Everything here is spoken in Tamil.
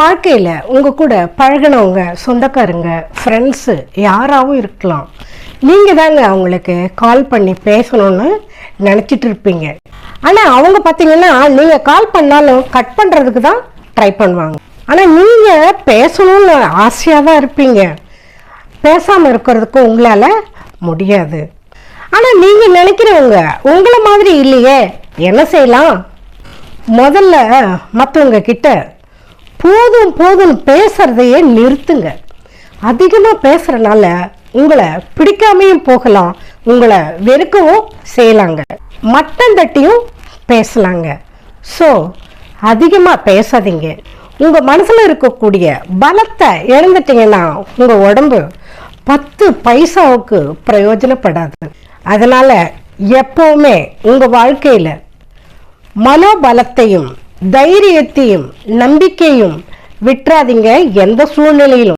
வாழ்க்கையில் உங்கள் கூட பழகினவங்க, சொந்தக்காரங்க, ஃப்ரெண்ட்ஸு யாராகவும் இருக்கலாம். நீங்கள் தாங்க அவங்களுக்கு கால் பண்ணி பேசணும்னு நினச்சிட்டு இருப்பீங்க. ஆனால் அவங்க பார்த்தீங்கன்னா நீங்கள் கால் பண்ணாலும் கட் பண்ணுறதுக்கு தான் ட்ரை பண்ணுவாங்க. ஆனால் நீங்கள் பேசணும்னு ஆசையாக தான் இருப்பீங்க. பேசாமல் இருக்கிறதுக்கு உங்களால் முடியாது. ஆனால் நீங்கள் நினைக்கிறவங்க உங்களை மாதிரி இல்லையே, என்ன செய்யலாம்? முதல்ல மற்றவங்க கிட்ட போதும் போதும் பேசுறதையே நிறுத்துங்க. அதிகமாக பேசுறதுனால உங்களை பிடிக்காமையும் போகலாம், உங்களை வெறுக்கவும் செய்யலாங்க, மட்டம் தட்டியும் பேசலாங்க. ஸோ அதிகமாக பேசாதீங்க. உங்கள் மனசில் இருக்கக்கூடிய பலத்தை இழந்துட்டீங்கன்னா உங்கள் உடம்பு 10 பைசாவுக்கு பிரயோஜனப்படாது. அதனால் எப்போவுமே உங்கள் வாழ்க்கையில் மனோபலத்தையும் தைரியத்தையும் நம்பிக்கையும் விட்டுறாதீங்க எந்த சூழ்நிலையிலும்.